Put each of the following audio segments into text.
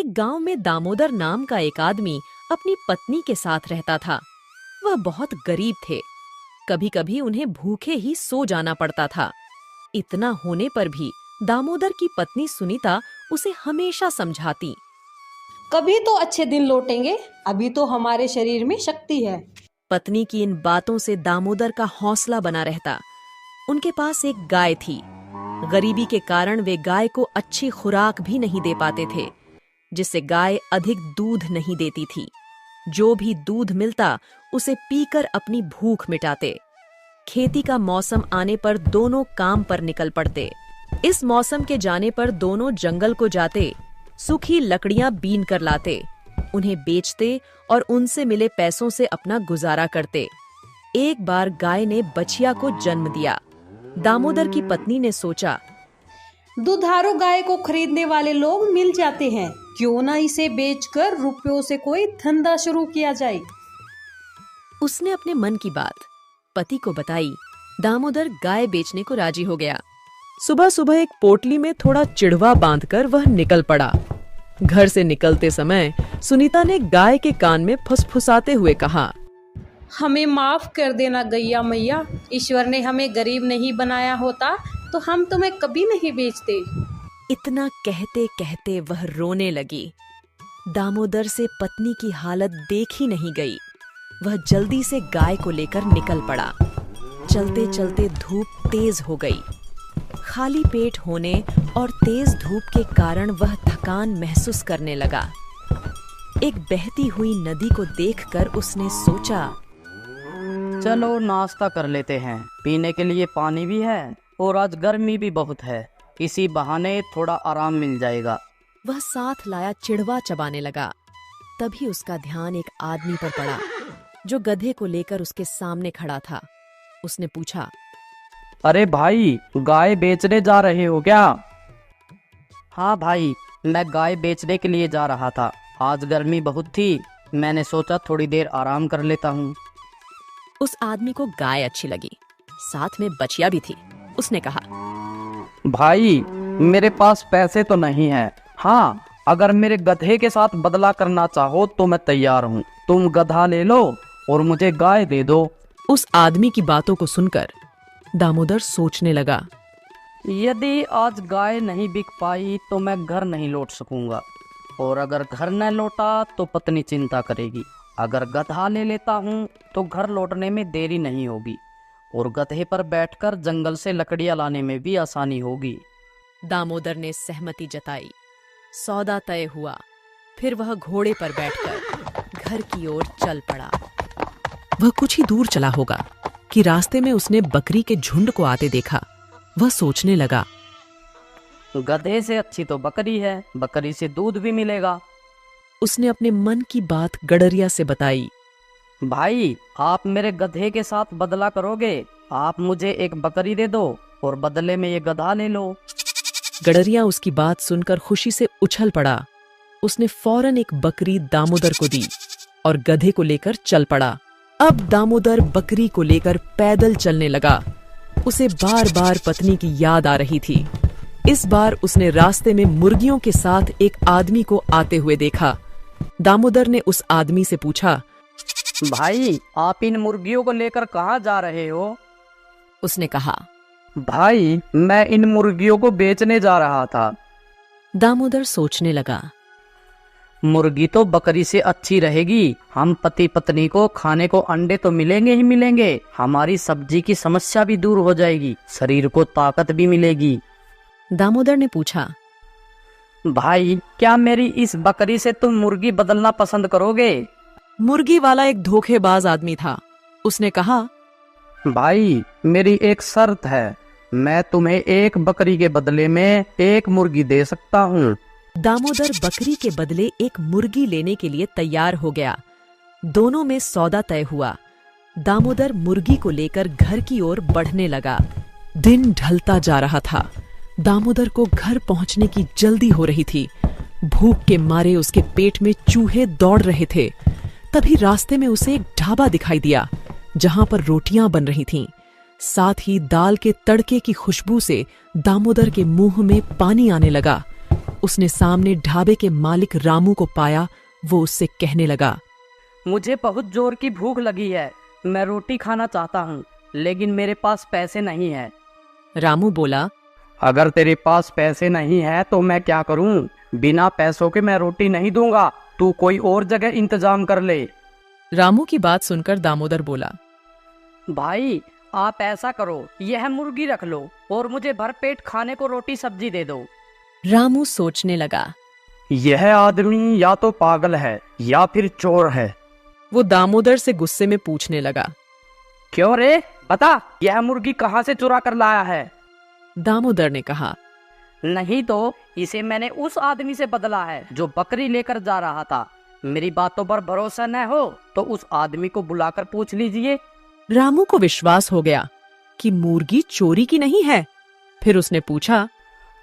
एक गांव में दामोदर नाम का एक आदमी अपनी पत्नी के साथ रहता था। वह बहुत गरीब थे। कभी कभी उन्हें भूखे ही सो जाना पड़ता था। इतना होने पर भी दामोदर की पत्नी सुनीता उसे हमेशा समझाती। कभी तो अच्छे दिन लौटेंगे, अभी तो हमारे शरीर में शक्ति है। पत्नी की इन बातों से दामोदर का हौसला बना रहता। उनके पास एक गाय थी। गरीबी के कारण वे गाय को अच्छी खुराक भी नहीं दे पाते थे, जिससे गाय अधिक दूध नहीं देती थी। जो भी दूध मिलता उसे पीकर अपनी भूख मिटाते। खेती का मौसम आने पर दोनों काम पर निकल पड़ते। इस मौसम के जाने पर दोनों जंगल को जाते, सूखी लकड़ियां बीन कर लाते, उन्हें बेचते और उनसे मिले पैसों से अपना गुजारा करते। एक बार गाय ने बछिया को जन्म दिया। दामोदर की पत्नी ने सोचा, दुधारू गाय को खरीदने वाले लोग मिल जाते हैं, क्यों ना इसे बेचकर रुपयों से कोई धंधा शुरू किया जाए। उसने अपने मन की बात पति को बताई। दामोदर गाय बेचने को राजी हो गया। सुबह सुबह एक पोटली में थोड़ा चिड़वा बांधकर वह निकल पड़ा। घर से निकलते समय सुनीता ने गाय के कान में फुसफुसाते हुए कहा, हमें माफ कर देना गैया मैया, ईश्वर ने हमें गरीब नहीं बनाया होता तो हम तुम्हें कभी नहीं बेचते। इतना कहते कहते वह रोने लगी। दामोदर से पत्नी की हालत देखी नहीं गई। वह जल्दी से गाय को लेकर निकल पड़ा। चलते चलते धूप तेज हो गई। खाली पेट होने और तेज धूप के कारण वह थकान महसूस करने लगा। एक बहती हुई नदी को देखकर उसने सोचा, चलो नाश्ता कर लेते हैं, पीने के लिए पानी भी है और आज गर्मी भी बहुत है, इसी बहाने थोड़ा आराम मिल जाएगा। वह साथ लाया चिड़वा चबाने लगा। तभी उसका ध्यान एक आदमी पर पड़ा जो गधे को लेकर उसके सामने खड़ा था। उसने पूछा, अरे भाई, गाय बेचने जा रहे हो क्या? हाँ भाई, मैं गाय बेचने के लिए जा रहा था। आज गर्मी बहुत थी, मैंने सोचा थोड़ी देर आराम कर लेता हूँ। उस आदमी को गाय अच्छी लगी, साथ में बछिया भी थी। उसने कहा, भाई, मेरे पास पैसे तो नहीं है। हाँ, अगर मेरे गधे के साथ बदला करना चाहो तो मैं तैयार हूँ। तुम गधा ले लो और मुझे गाय दे दो। उस आदमी की बातों को सुनकर दामोदर सोचने लगा, यदि आज गाय नहीं बिक पाई तो मैं घर नहीं लौट सकूंगा, और अगर घर न लौटा तो पत्नी चिंता करेगी। अगर गधा ले लेता हूँ तो घर लौटने में देरी नहीं होगी और गधे पर बैठकर जंगल से लकड़ियां लाने में भी आसानी होगी। दामोदर ने सहमति जताई। सौदा तय हुआ। फिर वह घोड़े पर बैठकर घर की ओर चल पड़ा। वह कुछ ही दूर चला होगा कि रास्ते में उसने बकरी के झुंड को आते देखा। वह सोचने लगा, गधे से अच्छी तो बकरी है, बकरी से दूध भी मिलेगा। उसने अपने मन की बात गडरिया से बताई। भाई, आप मेरे गधे के साथ बदला करोगे? आप मुझे एक बकरी दे दो और बदले में ये गधा ले लो। गडरिया उसकी बात सुनकर खुशी से उछल पड़ा। उसने फौरन एक बकरी दामोदर को दी और गधे को लेकर चल पड़ा। अब दामोदर बकरी को लेकर पैदल चलने लगा। उसे बार बार पत्नी की याद आ रही थी। इस बार उसने रास्ते में मुर्गियों के साथ एक आदमी को आते हुए देखा। दामोदर ने उस आदमी से पूछा, भाई, आप इन मुर्गियों को लेकर कहाँ जा रहे हो? उसने कहा, भाई, मैं इन मुर्गियों को बेचने जा रहा था। दामोदर सोचने लगा, मुर्गी तो बकरी से अच्छी रहेगी। हम पति पत्नी को खाने को अंडे तो मिलेंगे ही मिलेंगे, हमारी सब्जी की समस्या भी दूर हो जाएगी, शरीर को ताकत भी मिलेगी। दामोदर ने पूछा, भाई, क्या मेरी इस बकरी से तुम मुर्गी बदलना पसंद करोगे? मुर्गी वाला एक धोखेबाज आदमी था। उसने कहा, भाई, मेरी एक शर्त है, मैं तुम्हें एक बकरी के बदले में एक मुर्गी दे सकता हूँ। दामोदर बकरी के बदले एक मुर्गी लेने के लिए तैयार हो गया। दोनों में सौदा तय हुआ। दामोदर मुर्गी को लेकर घर की ओर बढ़ने लगा। दिन ढलता जा रहा था। दामोदर को घर पहुंचने की जल्दी हो रही थी। भूख के मारे उसके पेट में चूहे दौड़ रहे थे। तभी रास्ते में उसे एक ढाबा दिखाई दिया जहां पर रोटियां बन रही थीं। साथ ही दाल के तड़के की खुशबू से दामोदर के मुंह में पानी आने लगा। उसने सामने ढाबे के मालिक रामू को पाया। वो उससे कहने लगा, मुझे बहुत जोर की भूख लगी है, मैं रोटी खाना चाहता हूँ, लेकिन मेरे पास पैसे नहीं है। रामू बोला, अगर तेरे पास पैसे नहीं है तो मैं क्या करूँ? बिना पैसों के मैं रोटी नहीं दूंगा, तू कोई और जगह इंतजाम कर ले। रामू की बात सुनकर दामोदर बोला, भाई आप ऐसा करो, यह मुर्गी रख लो और मुझे भरपेट खाने को रोटी सब्जी दे दो। रामू सोचने लगा। यह आदमी या तो पागल है या फिर चोर है। वो दामोदर से गुस्से में पूछने लगा, क्यों रे, बता यह मुर्गी कहाँ से चुरा कर लाया है? दामोदर ने कहा, नहीं तो इसे मैंने उस आदमी से बदला है जो बकरी लेकर जा रहा था। मेरी बातों पर भरोसा न हो तो उस आदमी को बुलाकर पूछ लीजिए। रामू को विश्वास हो गया कि मुर्गी चोरी की नहीं है। फिर उसने पूछा,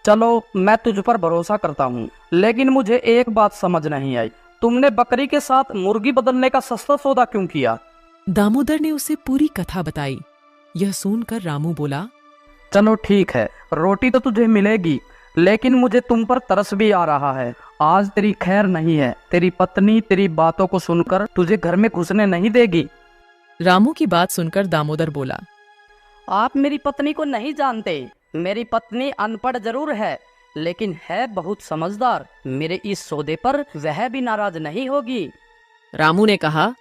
चलो मैं तुझ पर भरोसा करता हूँ, लेकिन मुझे एक बात समझ नहीं आई, तुमने बकरी के साथ मुर्गी बदलने का सस्ता सौदा क्यों किया? दामोदर ने उसे पूरी कथा बताई। यह सुनकर रामू बोला, चलो ठीक है, रोटी तो तुझे मिलेगी, लेकिन मुझे तुम पर तरस भी आ रहा है। आज तेरी खैर नहीं है, तेरी पत्नी तेरी बातों को सुनकर तुझे घर में घुसने नहीं देगी। रामू की बात सुनकर दामोदर बोला, आप मेरी पत्नी को नहीं जानते। मेरी पत्नी अनपढ़ जरूर है, लेकिन है बहुत समझदार। मेरे इस सौदे पर वह भी नाराज नहीं होगी। रामू ने कहा,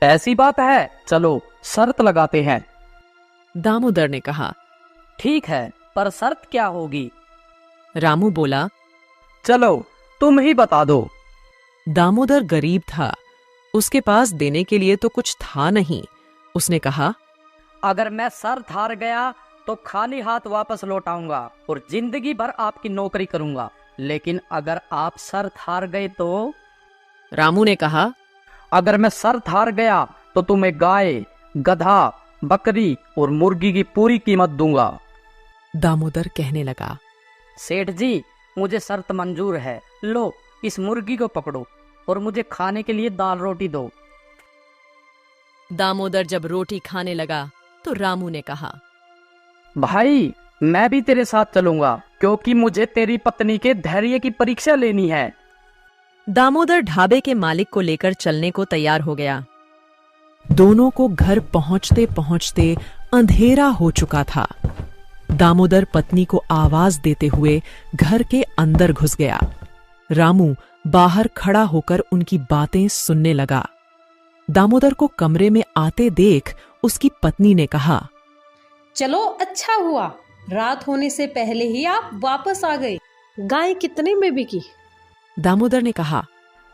ऐसी बात है, चलो शर्त लगाते हैं। दामोदर ने कहा, ठीक है, पर शर्त क्या होगी? रामू बोला, चलो तुम ही बता दो। दामोदर गरीब था, उसके पास देने के लिए तो कुछ था नहीं। उसने कहा, अगर मैं शर्त हार गया तो खाली हाथ वापस लौट आऊंगा और जिंदगी भर आपकी नौकरी करूंगा, लेकिन अगर आप शर्त हार गए तो? रामू ने कहा, अगर मैं शर्त हार गया तो तुम्हें गाय, गधा, बकरी और मुर्गी की पूरी कीमत दूंगा। दामोदर कहने लगा, सेठ जी मुझे शर्त मंजूर है, लो इस मुर्गी को पकड़ो और मुझे खाने के लिए दाल रोटी दो। दामोदर जब रोटी खाने लगा तो रामू ने कहा, भाई मैं भी तेरे साथ चलूंगा, क्योंकि मुझे तेरी पत्नी के धैर्य की परीक्षा लेनी है। दामोदर ढाबे के मालिक को लेकर चलने को तैयार हो गया। दोनों को घर पहुंचते पहुंचते अंधेरा हो चुका था। दामोदर पत्नी को आवाज देते हुए घर के अंदर घुस गया। रामू बाहर खड़ा होकर उनकी बातें सुनने लगा। दामोदर को कमरे में आते देख उसकी पत्नी ने कहा, चलो अच्छा हुआ, रात होने से पहले ही आप वापस आ गए। गाय कितने में बिकी? दामोदर ने कहा,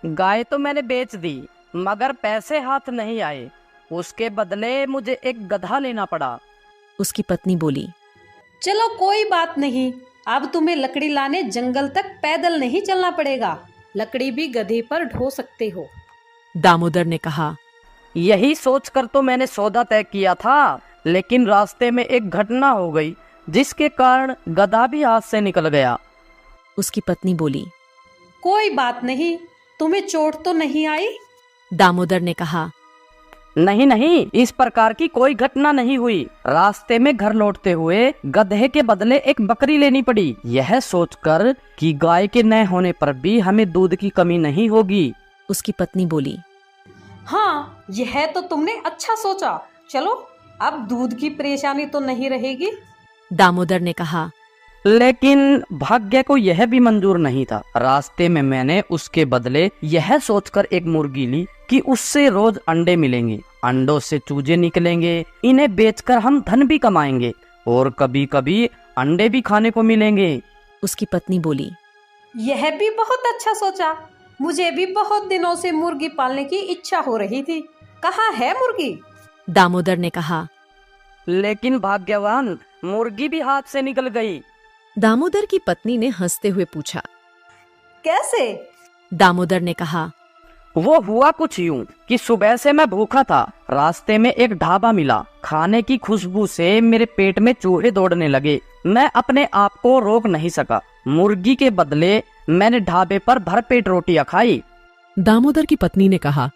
गाय तो मैंने बेच दी, मगर पैसे हाथ नहीं आए। उसके बदले मुझे एक गधा लेना पड़ा। उसकी पत्नी बोली, चलो कोई बात नहीं, अब तुम्हें लकड़ी लाने जंगल तक पैदल नहीं चलना पड़ेगा, लकड़ी भी गधे पर ढो सकते हो। दामोदर ने कहा, यही सोचकर तो मैंने सौदा तय किया था, लेकिन रास्ते में एक घटना हो गई जिसके कारण गधा भी हाथ से निकल गया। उसकी पत्नी बोली, कोई बात नहीं, तुम्हें चोट तो नहीं आई? दामोदर ने कहा, नहीं नहीं, इस प्रकार की कोई घटना नहीं हुई। रास्ते में घर लौटते हुए गधे के बदले एक बकरी लेनी पड़ी, यह सोचकर कि गाय के न होने पर भी हमें दूध की कमी नहीं होगी। उसकी पत्नी बोली, हाँ यह तो तुमने अच्छा सोचा, चलो अब दूध की परेशानी तो नहीं रहेगी। दामोदर ने कहा, लेकिन भाग्य को यह भी मंजूर नहीं था। रास्ते में मैंने उसके बदले यह सोचकर एक मुर्गी ली कि उससे रोज अंडे मिलेंगे, अंडों से चूजे निकलेंगे, इन्हें बेचकर हम धन भी कमाएंगे और कभी कभी अंडे भी खाने को मिलेंगे। उसकी पत्नी बोली, यह भी बहुत अच्छा सोचा, मुझे भी बहुत दिनों से मुर्गी पालने की इच्छा हो रही थी, कहाँ है मुर्गी? दामोदर ने कहा, लेकिन भाग्यवान मुर्गी भी हाथ से निकल गई। दामोदर की पत्नी ने हंसते हुए पूछा, कैसे? दामोदर ने कहा, वो हुआ कुछ यूं कि सुबह से मैं भूखा था, रास्ते में एक ढाबा मिला, खाने की खुशबू से मेरे पेट में चूहे दौड़ने लगे, मैं अपने आप को रोक नहीं सका, मुर्गी के बदले मैंने ढाबे पर भरपेट रोटियां खाई। दामोदर की पत्नी ने कहा,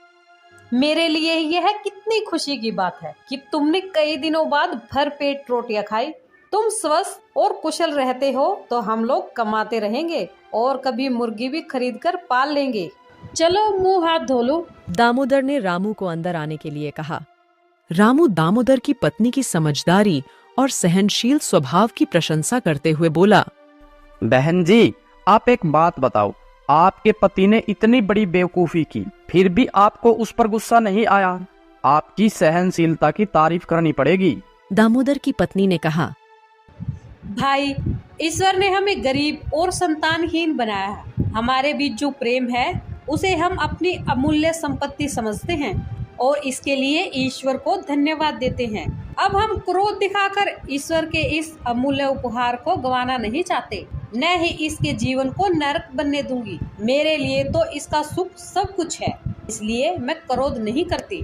मेरे लिए यह कितनी खुशी की बात है कि तुमने कई दिनों बाद भरपेट रोटियां खाई। तुम स्वस्थ और कुशल रहते हो तो हम लोग कमाते रहेंगे और कभी मुर्गी भी खरीद कर पाल लेंगे। चलो मुंह हाथ धो लो। दामोदर ने रामू को अंदर आने के लिए कहा। रामू दामोदर की पत्नी की समझदारी और सहनशील स्वभाव की प्रशंसा करते हुए बोला, बहन जी, आप एक बात बताओ, आपके पति ने इतनी बड़ी बेवकूफी की, फिर भी आपको उस पर गुस्सा नहीं आया? आपकी सहनशीलता की तारीफ करनी पड़ेगी। दामोदर की पत्नी ने कहा, भाई, ईश्वर ने हमें गरीब और संतानहीन बनाया है। हमारे बीच जो प्रेम है उसे हम अपनी अमूल्य संपत्ति समझते हैं और इसके लिए ईश्वर को धन्यवाद देते हैं। अब हम क्रोध दिखाकर ईश्वर के इस अमूल्य उपहार को गंवाना नहीं चाहते, न ही इसके जीवन को नरक बनने दूंगी। मेरे लिए तो इसका सुख सब कुछ है, इसलिए मैं क्रोध नहीं करती।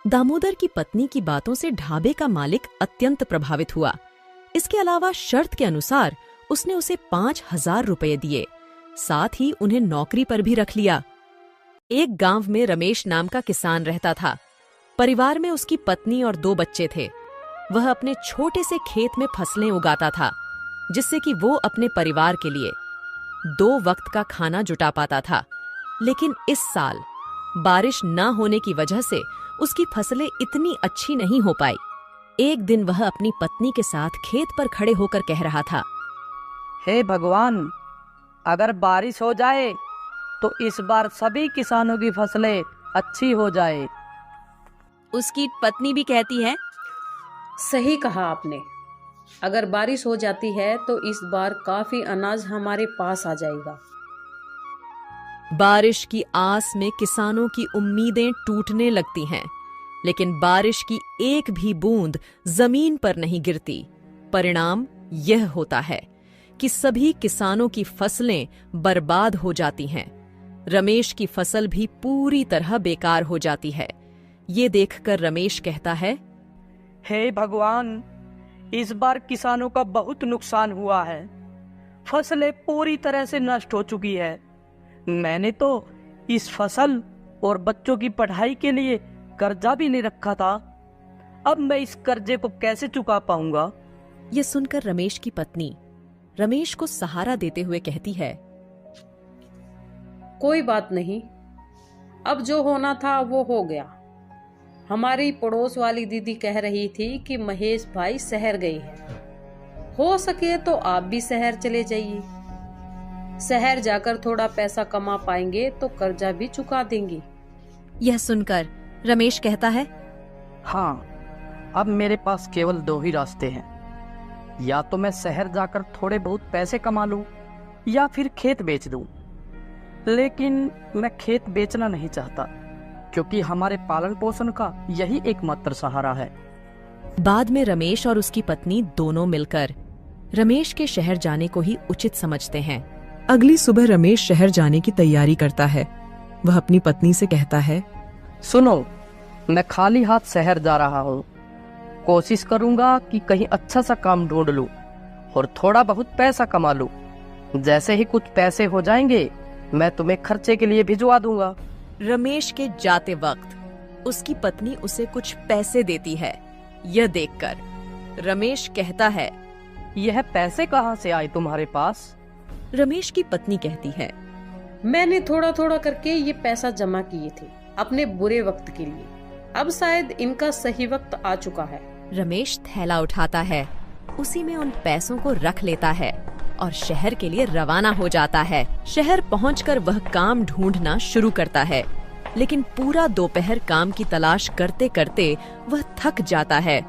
दामोदर की पत्नी की बातों से ढाबे का मालिक अत्यंत प्रभावित हुआ। इसके अलावा शर्त के अनुसार उसने उसे 5,000 रुपए दिए, साथ ही उन्हें नौकरी पर भी रख लिया। एक गांव में रमेश नाम का किसान रहता था। परिवार में उसकी पत्नी और 2 बच्चे थे। वह अपने छोटे से खेत में फसलें उगाता था, जिससे कि वो अपने परिवार के लिए 2 वक्त का खाना जुटा पाता था। लेकिन इस साल बारिश न होने की वजह से उसकी फसलें इतनी अच्छी नहीं हो पाई। एक दिन वह अपनी पत्नी के साथ खेत पर खड़े होकर कह रहा था, हे भगवान, अगर बारिश हो जाए तो इस बार सभी किसानों की फसलें अच्छी हो जाए। उसकी पत्नी भी कहती है, सही कहा आपने। अगर बारिश हो जाती है तो इस बार काफी अनाज हमारे पास आ जाएगा। बारिश की आस में किसानों की उम्मीदें टूटने लगती हैं, लेकिन बारिश की एक भी बूंद जमीन पर नहीं गिरती। परिणाम यह होता है कि सभी किसानों की फसलें बर्बाद हो जाती हैं। रमेश की फसल भी पूरी तरह बेकार हो जाती है। ये देखकर रमेश कहता है, हे भगवान, इस बार किसानों का बहुत नुकसान हुआ है। फसलें पूरी तरह से नष्ट हो चुकी है। मैंने तो इस फसल और बच्चों की पढ़ाई के लिए कर्जा भी नहीं रखा था। अब मैं इस कर्जे को कैसे चुका पाऊंगा? यह सुनकर रमेश की पत्नी रमेश को सहारा देते हुए कहती है, कोई बात नहीं, अब जो होना था वो हो गया। हमारी पड़ोस वाली दीदी कह रही थी कि महेश भाई शहर गए हैं। हो सके तो आप भी शहर चले जाइए। शहर जाकर थोड़ा पैसा कमा पाएंगे तो कर्जा भी चुका देंगे। यह सुनकर रमेश कहता है, हाँ, अब मेरे पास केवल 2 ही रास्ते हैं। या तो मैं शहर जाकर थोड़े बहुत पैसे कमा लूं या फिर खेत बेच दूं। लेकिन मैं खेत बेचना नहीं चाहता, क्योंकि हमारे पालन पोषण का यही एकमात्र सहारा है। बाद में रमेश और उसकी पत्नी दोनों मिलकर रमेश के शहर जाने को ही उचित समझते हैं। अगली सुबह रमेश शहर जाने की तैयारी करता है। वह अपनी पत्नी से कहता है, सुनो, मैं खाली हाथ शहर जा रहा हूँ। कोशिश करूंगा कि कहीं अच्छा सा काम ढूंढ लूं और थोड़ा बहुत पैसा कमा लूं। जैसे ही कुछ पैसे हो जाएंगे मैं तुम्हें खर्चे के लिए भिजवा दूंगा। रमेश के जाते वक्त उसकी पत्नी उसे कुछ पैसे देती है। यह देखकर रमेश कहता है, यह पैसे कहाँ से आए तुम्हारे पास? रमेश की पत्नी कहती है, मैंने थोड़ा थोड़ा करके ये पैसा जमा किए थे अपने बुरे वक्त के लिए। अब शायद इनका सही वक्त आ चुका है। रमेश थैला उठाता है, उसी में उन पैसों को रख लेता है और शहर के लिए रवाना हो जाता है। शहर पहुंचकर वह काम ढूंढना शुरू करता है, लेकिन पूरा दोपहर काम की तलाश करते करते वह थक जाता है,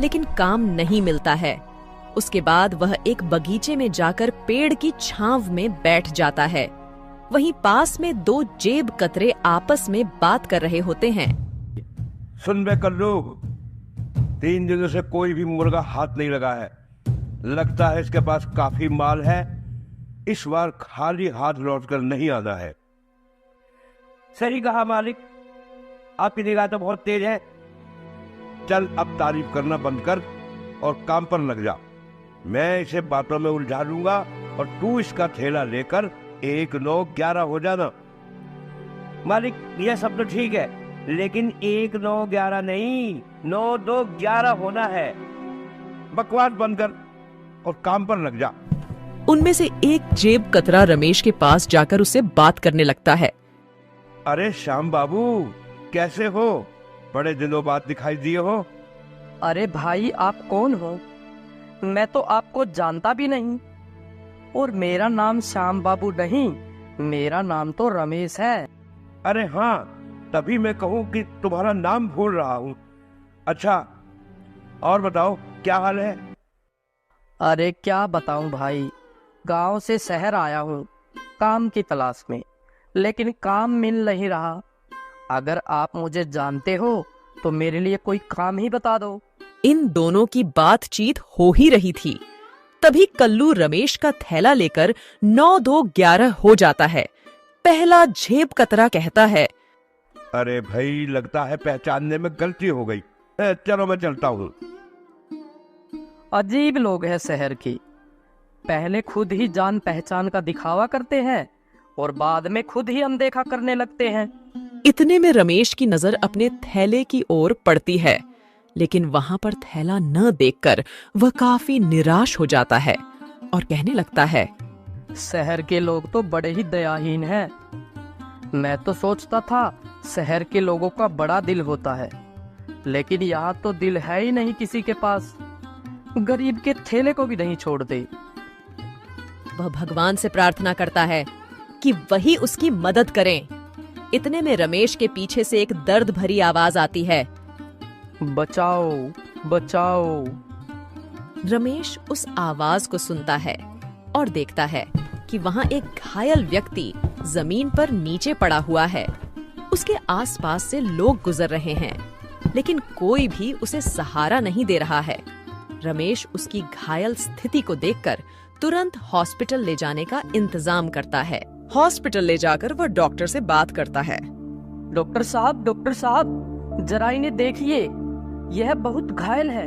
लेकिन काम नहीं मिलता है। उसके बाद वह एक बगीचे में जाकर पेड़ की छांव में बैठ जाता है। वहीं पास में 2 जेब कतरे आपस में बात कर रहे होते हैं। सुन बे कल्लू, 3 दिनों से कोई भी मुर्गा हाथ नहीं लगा है। लगता है इसके पास काफी माल है। इस बार खाली हाथ लौटकर नहीं आना है। सही कहा मालिक, आपकी निगाह तो बहुत तेज है। चल अब तारीफ करना बंद कर और काम पर लग जा। मैं इसे बातों में उलझा लूंगा और तू इसका थैला लेकर 1, 9, 11 हो जाना। मालिक, यह सब तो ठीक है, लेकिन 1, 9, 11 नहीं, 9, 2, 11 होना है। बकवास बंद कर, और काम पर लग जा। उनमें से एक जेब कतरा रमेश के पास जाकर उससे बात करने लगता है। अरे श्याम बाबू, कैसे हो? बड़े दिनों बाद दिखाई दिए हो। अरे भाई, आप कौन हो? मैं तो आपको जानता भी नहीं। और मेरा नाम श्याम बाबू नहीं, मेरा नाम तो रमेश है। अरे हाँ, तभी मैं कहूँ कि तुम्हारा नाम भूल रहा हूँ। अच्छा, और बताओ क्या हाल है? अरे क्या बताऊं भाई, गांव से शहर आया हूँ काम की तलाश में, लेकिन काम मिल नहीं रहा। अगर आप मुझे जानते हो तो मेरे लिए कोई काम ही बता दो। इन दोनों की बातचीत हो ही रही थी, तभी कल्लू रमेश का थैला लेकर 9-2-11 हो जाता है। पहला झेब कतरा कहता है, अरे भाई, लगता है पहचानने में गलती हो गई। चलो मैं चलता हूँ। अजीब लोग हैं शहर की, पहले खुद ही जान पहचान का दिखावा करते हैं और बाद में खुद ही अनदेखा करने लगते हैं। इतने में रमेश की नजर अपने थैले की ओर पड़ती है, लेकिन वहां पर थैला न देखकर वह काफी निराश हो जाता है और कहने लगता है, शहर के लोग तो बड़े ही दयाहीन हैं। मैं तो सोचता था शहर के लोगों का बड़ा दिल होता है, लेकिन यहाँ तो दिल है ही नहीं किसी के पास। गरीब के थैले को भी नहीं छोड़ते। वह भगवान से प्रार्थना करता है कि वही उसकी मदद करें। इतने में रमेश के पीछे से एक दर्द भरी आवाज आती है, बचाओ बचाओ। रमेश उस आवाज को सुनता है और देखता है कि वहां एक घायल व्यक्ति जमीन पर नीचे पड़ा हुआ है। उसके आसपास से लोग गुजर रहे हैं, लेकिन कोई भी उसे सहारा नहीं दे रहा है। रमेश उसकी घायल स्थिति को देखकर तुरंत हॉस्पिटल ले जाने का इंतजाम करता है। हॉस्पिटल ले जाकर वह डॉक्टर से बात करता है। डॉक्टर साहब, जरा इन्हें देखिए, यह बहुत घायल है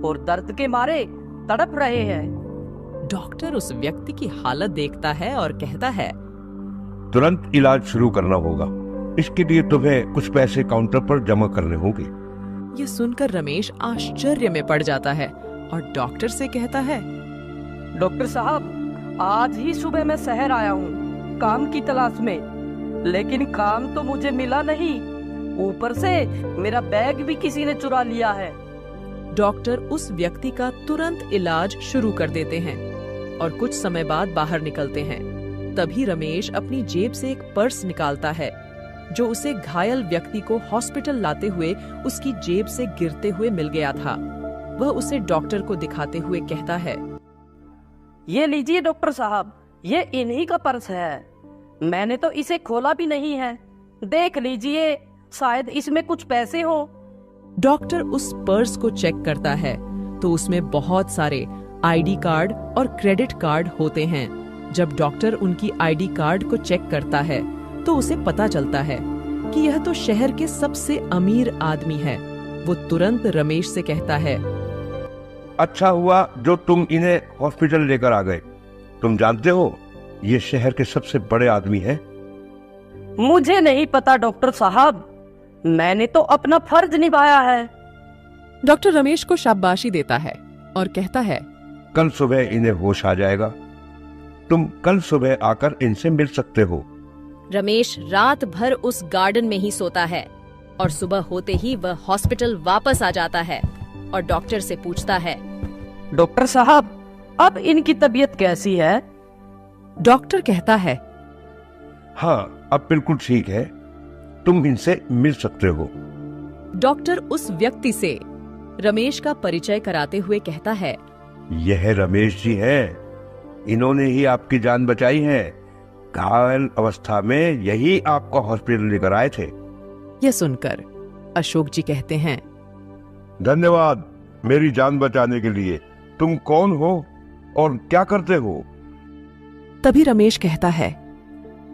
और दर्द के मारे तड़प रहे हैं। डॉक्टर उस व्यक्ति की हालत देखता है और कहता है, तुरंत इलाज शुरू करना होगा। इसके लिए तुम्हें कुछ पैसे काउंटर पर जमा करने होंगे। ये सुनकर रमेश आश्चर्य में पड़ जाता है और डॉक्टर से कहता है, डॉक्टर साहब, आज ही सुबह मैं शहर आया हूँ काम की तलाश में, लेकिन काम तो मुझे मिला नहीं। ऊपर से मेरा बैग भी किसी ने चुरा लिया है। डॉक्टर उस व्यक्ति का तुरंत इलाज शुरू कर देते हैं और कुछ समय बाद बाहर निकलते हैं। तभी रमेश अपनी जेब से एक पर्स निकालता है, जो उसे घायल व्यक्ति को हॉस्पिटल लाते हुए उसकी जेब से गिरते हुए मिल गया था। वह उसे डॉक्टर को दिखाते हुए कहता है, ये लीजिए डॉक्टर साहब, ये इन्हीं का पर्स है। मैंने तो इसे खोला भी नहीं है, देख लीजिए, शायद इसमें कुछ पैसे हो। डॉक्टर उस पर्स को चेक करता है तो उसमें बहुत सारे आईडी कार्ड और क्रेडिट कार्ड होते हैं। जब डॉक्टर उनकी आईडी कार्ड को चेक करता है तो उसे पता चलता है कि यह तो शहर के सबसे अमीर आदमी है। वो तुरंत रमेश से कहता है, अच्छा हुआ जो तुम इन्हें हॉस्पिटल लेकर आ गए। तुम जानते हो, ये शहर के सबसे बड़े आदमी हैं। मुझे नहीं पता डॉक्टर साहब, मैंने तो अपना फर्ज निभाया है। डॉक्टर रमेश को शाबाशी देता है और कहता है, कल सुबह इन्हें होश आ जाएगा। तुम कल सुबह आकर इनसे मिल सकते हो। रमेश रात भर उस गार्डन में ही सोता है और सुबह होते ही वह हॉस्पिटल वापस आ जाता है और डॉक्टर से पूछता है, डॉक्टर साहब, अब इनकी तबीयत कैसी है? डॉक्टर कहता है, हाँ, अब बिल्कुल ठीक है, तुम इनसे मिल सकते हो। डॉक्टर उस व्यक्ति से रमेश का परिचय कराते हुए कहता है, यह रमेश जी हैं। इन्होंने ही आपकी जान बचाई है। घायल अवस्था में यही आपको हॉस्पिटल लेकर आए थे। यह सुनकर अशोक जी कहते हैं, धन्यवाद मेरी जान बचाने के लिए। तुम कौन हो और क्या करते हो? तभी रमेश कहता है,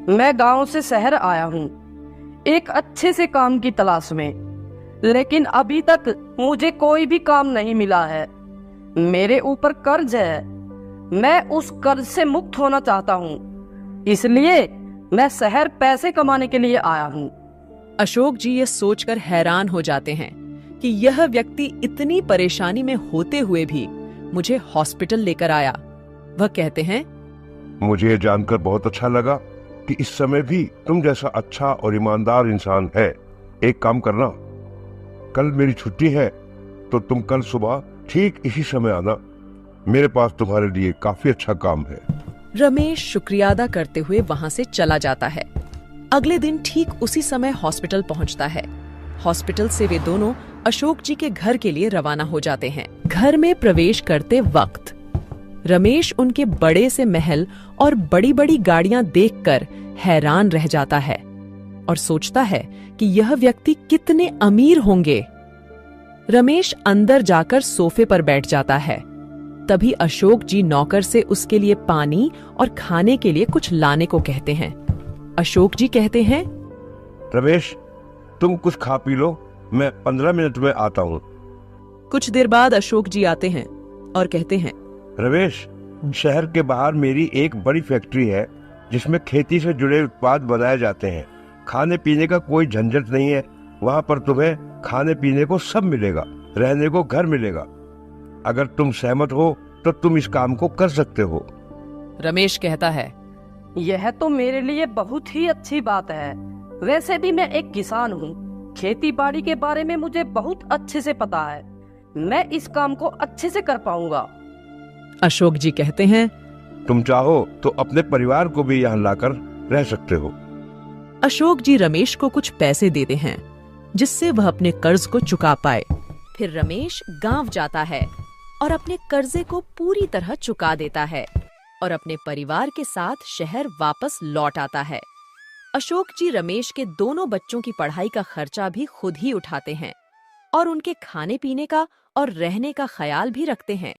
मैं गांव से शहर आया हूँ एक अच्छे से काम की तलाश में, लेकिन अभी तक मुझे कोई भी काम नहीं मिला है। मेरे ऊपर कर्ज है, मैं उस कर्ज से मुक्त होना चाहता हूँ, इसलिए मैं शहर पैसे कमाने के लिए आया हूँ। अशोक जी ये सोचकर हैरान हो जाते हैं कि यह व्यक्ति इतनी परेशानी में होते हुए भी मुझे हॉस्पिटल लेकर आया। वह कहते हैं, मुझे ये जानकर बहुत अच्छा लगा कि इस समय भी तुम जैसा अच्छा और ईमानदार इंसान है। एक काम करना, कल मेरी छुट्टी है तो तुम कल सुबह ठीक इसी समय आना। मेरे पास तुम्हारे लिए काफी अच्छा काम है। रमेश शुक्रिया अदा करते हुए वहां से चला जाता है। अगले दिन ठीक उसी समय हॉस्पिटल पहुंचता है। हॉस्पिटल से वे दोनों अशोक जी के घर के लिए रवाना हो जाते हैं। घर में प्रवेश करते वक्त रमेश उनके बड़े से महल और बड़ी बड़ी गाड़ियां देखकर हैरान रह जाता है और सोचता है कि यह व्यक्ति कितने अमीर होंगे। रमेश अंदर जाकर सोफे पर बैठ जाता है। तभी अशोक जी नौकर से उसके लिए पानी और खाने के लिए कुछ लाने को कहते हैं। अशोक जी कहते हैं, रमेश, तुम कुछ खा पी लो, मैं 15 मिनट में आता हूँ। कुछ देर बाद अशोक जी आते हैं और कहते हैं, रमेश, शहर के बाहर मेरी एक बड़ी फैक्ट्री है जिसमें खेती से जुड़े उत्पाद बनाए जाते हैं। खाने पीने का कोई झंझट नहीं है। वहाँ पर तुम्हें खाने पीने को सब मिलेगा, रहने को घर मिलेगा। अगर तुम सहमत हो तो तुम इस काम को कर सकते हो। रमेश कहता है, यह तो मेरे लिए बहुत ही अच्छी बात है। वैसे भी मैं एक किसान हूँ। खेती बाड़ी के बारे में मुझे बहुत अच्छे से पता है। मैं इस काम को अच्छे से कर पाऊंगा। अशोक जी कहते हैं, तुम चाहो तो अपने परिवार को भी यहाँ लाकर रह सकते हो। अशोक जी रमेश को कुछ पैसे देते हैं जिससे वह अपने कर्ज को चुका पाए। फिर रमेश गांव जाता है और अपने कर्जे को पूरी तरह चुका देता है और अपने परिवार के साथ शहर वापस लौट आता है। अशोक जी रमेश के दोनों बच्चों की पढ़ाई का खर्चा भी खुद ही उठाते हैं और उनके खाने पीने का और रहने का ख्याल भी रखते हैं।